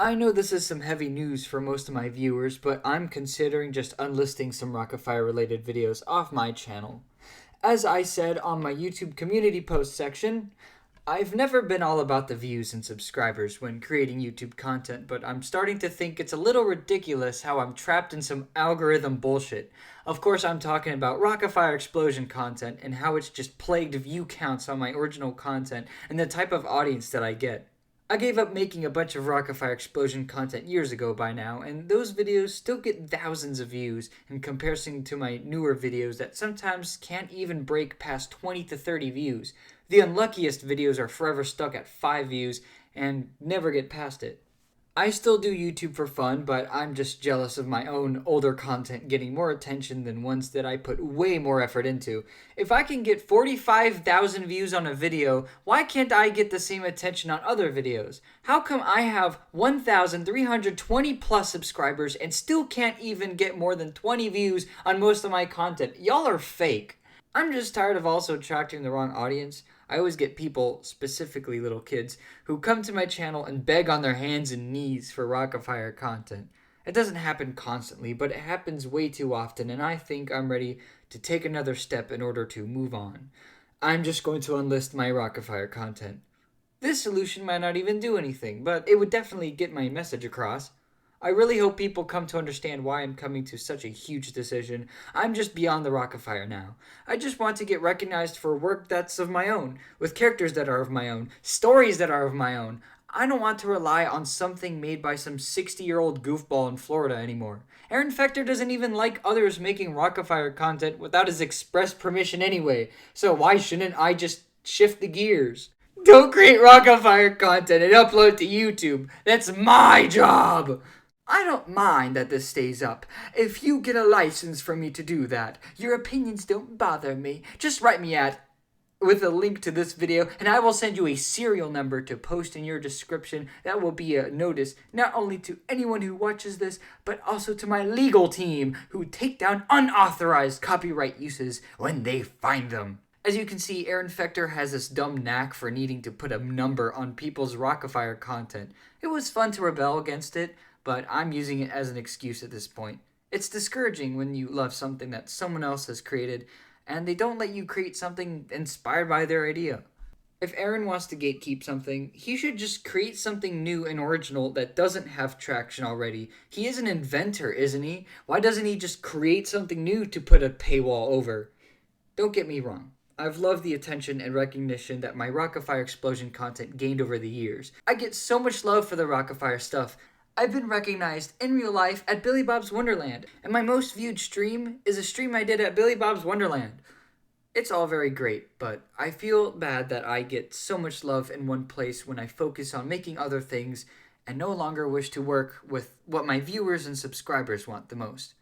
I know this is some heavy news for most of my viewers, but I'm considering just unlisting some Rock-afire related videos off my channel. As I said on my YouTube community post section, I've never been all about the views and subscribers when creating YouTube content, but I'm starting to think it's a little ridiculous how I'm trapped in some algorithm bullshit. Of course, I'm talking about Rock-afire explosion content and how it's just plagued view counts on my original content and the type of audience that I get. I gave up making a bunch of Rock-afire explosion content years ago by now, and those videos still get thousands of views in comparison to my newer videos that sometimes can't even break past 20 to 30 views. The unluckiest videos are forever stuck at 5 views and never get past it. I still do YouTube for fun, but I'm just jealous of my own older content getting more attention than ones that I put way more effort into. If I can get 45,000 views on a video, why can't I get the same attention on other videos? How come I have 1,320 plus subscribers and still can't even get more than 20 views on most of my content? Y'all are fake. I'm just tired of also attracting the wrong audience. I always get people, specifically little kids, who come to my channel and beg on their hands and knees for Rock-afire content. It doesn't happen constantly, but it happens way too often, and I think I'm ready to take another step in order to move on. I'm just going to unlist my Rock-afire content. This solution might not even do anything, but it would definitely get my message across. I really hope people come to understand why I'm coming to such a huge decision. I'm just beyond the Rock-afire now. I just want to get recognized for work that's of my own, with characters that are of my own, stories that are of my own. I don't want to rely on something made by some 60-year-old goofball in Florida anymore. Aaron Fechter doesn't even like others making Rock-afire content without his express permission anyway, so why shouldn't I just shift the gears? Don't create Rock-afire content and upload to YouTube. That's my job! I don't mind that this stays up. If you get a license for me to do that, your opinions don't bother me. Just write me with a link to this video, and I will send you a serial number to post in your description. That will be a notice not only to anyone who watches this, but also to my legal team who take down unauthorized copyright uses when they find them. As you can see, Aaron Fechter has this dumb knack for needing to put a number on people's Rock-afire content. It was fun to rebel against it, but I'm using it as an excuse at this point. It's discouraging when you love something that someone else has created, and they don't let you create something inspired by their idea. If Aaron wants to gatekeep something, he should just create something new and original that doesn't have traction already. He is an inventor, isn't he? Why doesn't he just create something new to put a paywall over? Don't get me wrong. I've loved the attention and recognition that my Rock-afire explosion content gained over the years. I get so much love for the Rock-afire stuff. I've been recognized in real life at Billy Bob's Wonderland, and my most viewed stream is a stream I did at Billy Bob's Wonderland. It's all very great, but I feel bad that I get so much love in one place when I focus on making other things and no longer wish to work with what my viewers and subscribers want the most.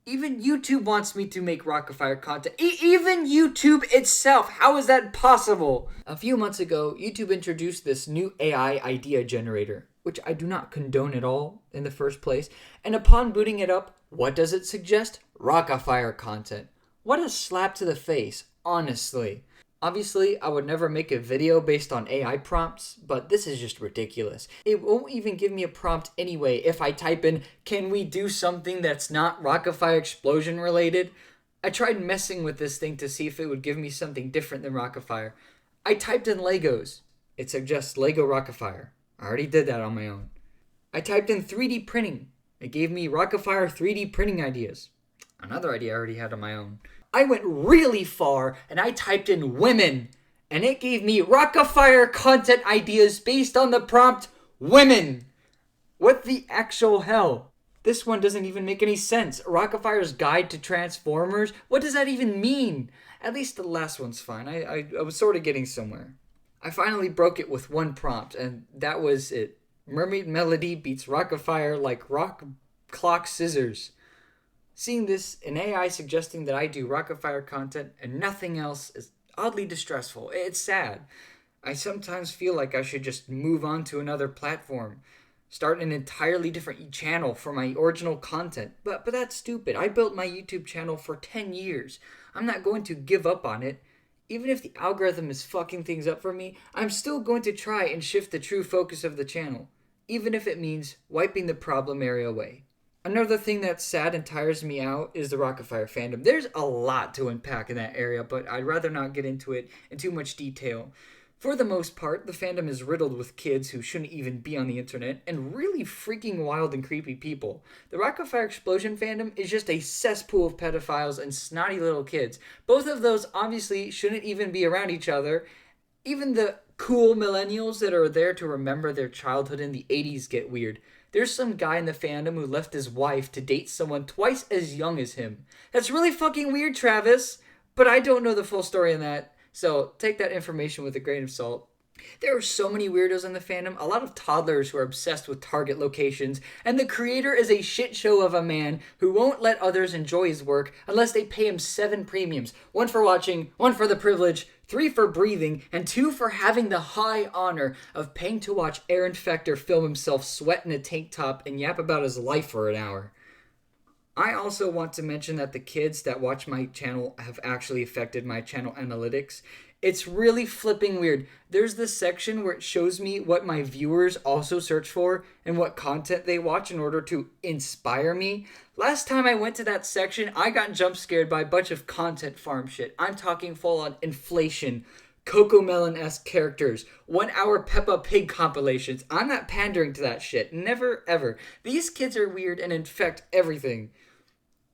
Even YouTube wants me to make Rock-afire content. Even YouTube itself! How is that possible? A few months ago, YouTube introduced this new AI idea generator, which I do not condone at all in the first place. And upon booting it up, what does it suggest? Rock-afire content. What a slap to the face, honestly. Obviously, I would never make a video based on AI prompts, but this is just ridiculous. It won't even give me a prompt anyway if I type in, can we do something that's not Rock-afire explosion related? I tried messing with this thing to see if it would give me something different than Rock-afire. I typed in Legos. It suggests Lego Rock-afire. I already did that on my own. I typed in 3D printing. It gave me Rock-afire 3D printing ideas. Another idea I already had on my own. I went really far and I typed in women, and it gave me Rock-afire content ideas based on the prompt women. What the actual hell? This one doesn't even make any sense. Rock-afire's Guide to Transformers? What does that even mean? At least the last one's fine. I was sort of getting somewhere. I finally broke it with one prompt, and that was it. Mermaid Melody beats Rock-afire like rock clock scissors. Seeing this, an AI suggesting that I do Rock-afire content and nothing else is oddly distressful. It's sad. I sometimes feel like I should just move on to another platform. Start an entirely different channel for my original content. But that's stupid. I built my YouTube channel for 10 years. I'm not going to give up on it. Even if the algorithm is fucking things up for me, I'm still going to try and shift the true focus of the channel. even if it means wiping the problem area away. Another thing that's sad and tires me out is the Rock-afire fandom. There's a lot to unpack in that area, but I'd rather not get into it in too much detail. For the most part, the fandom is riddled with kids who shouldn't even be on the internet and really freaking wild and creepy people. The Rock-afire Explosion fandom is just a cesspool of pedophiles and snotty little kids. Both of those obviously shouldn't even be around each other. Even the cool millennials that are there to remember their childhood in the 80s get weird. There's some guy in the fandom who left his wife to date someone twice as young as him. That's really fucking weird, Travis, but I don't know the full story on that, so take that information with a grain of salt. There are so many weirdos in the fandom, a lot of toddlers who are obsessed with target locations, and the creator is a shit show of a man who won't let others enjoy his work unless they pay him 7 premiums. 1 for watching, 1 for the privilege, 3 for breathing, and 2 for having the high honor of paying to watch Aaron Fechter film himself sweat in a tank top and yap about his life for an hour. I also want to mention that the kids that watch my channel have actually affected my channel analytics. It's really flipping weird. There's this section where it shows me what my viewers also search for and what content they watch in order to inspire me. Last time I went to that section, I got jump scared by a bunch of content farm shit. I'm talking full on inflation, Cocomelon-esque characters, 1-hour Peppa Pig compilations. I'm not pandering to that shit. Never, ever. These kids are weird and infect everything.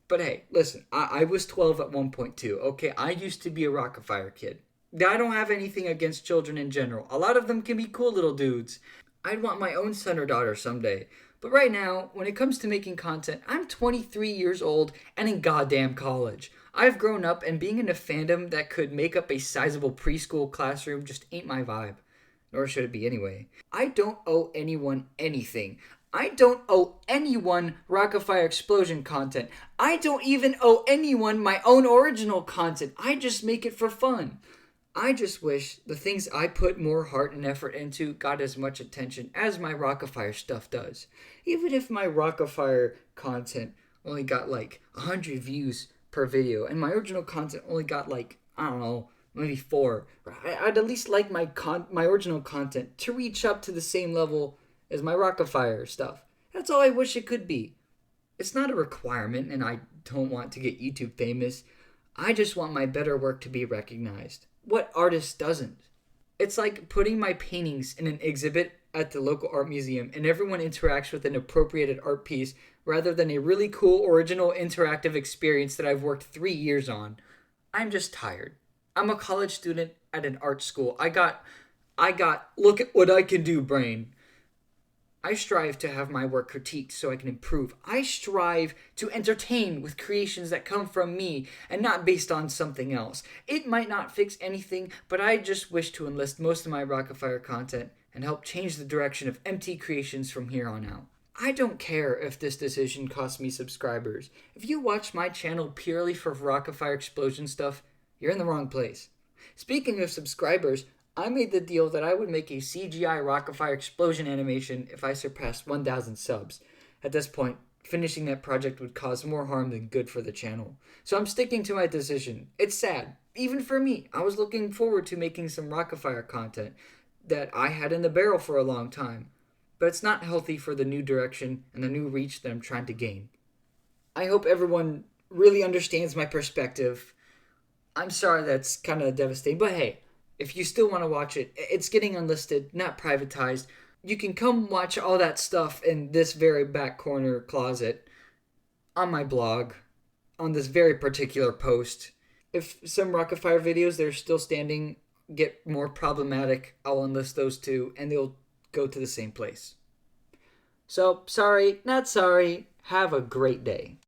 But hey, listen, I was 12 at one point too, okay? I used to be a Rock-afire kid. I don't have anything against children in general. A lot of them can be cool little dudes. I'd want my own son or daughter someday. But right now, when it comes to making content, I'm 23 years old and in goddamn college. I've grown up, and being in a fandom that could make up a sizable preschool classroom just ain't my vibe. Nor should it be anyway. I don't owe anyone anything. I don't owe anyone Rock-afire Explosion content. I don't even owe anyone my own original content. I just make it for fun. I just wish the things I put more heart and effort into got as much attention as my Rock-afire stuff does. Even if my Rock-afire content only got like 100 views per video and my original content only got like, I don't know, maybe 4. I'd at least like my original content to reach up to the same level as my Rock-afire stuff. That's all I wish it could be. It's not a requirement, and I don't want to get YouTube famous. I just want my better work to be recognized. What artist doesn't? It's like putting my paintings in an exhibit at the local art museum and everyone interacts with an appropriated art piece rather than a really cool original interactive experience that I've worked 3 years on. I'm just tired. I'm a college student at an art school. I got look at what I can do brain. I strive to have my work critiqued so I can improve. I strive to entertain with creations that come from me and not based on something else. It might not fix anything, but I just wish to enlist most of my Rock-afire content and help change the direction of MT creations from here on out. I don't care if this decision costs me subscribers. If you watch my channel purely for Rock-afire Explosion stuff, you're in the wrong place. Speaking of subscribers, I made the deal that I would make a CGI Rock-afire Explosion animation if I surpassed 1,000 subs. At this point, finishing that project would cause more harm than good for the channel. So I'm sticking to my decision. It's sad. Even for me, I was looking forward to making some Rock-afire content that I had in the barrel for a long time. But it's not healthy for the new direction and the new reach that I'm trying to gain. I hope everyone really understands my perspective. I'm sorry that's kind of devastating, but hey, if you still want to watch it, it's getting unlisted, not privatized. You can come watch all that stuff in this very back corner closet on my blog, on this very particular post. If some Rock-afire videos that are still standing get more problematic, I'll unlist those too, and they'll go to the same place. So, sorry, not sorry. Have a great day.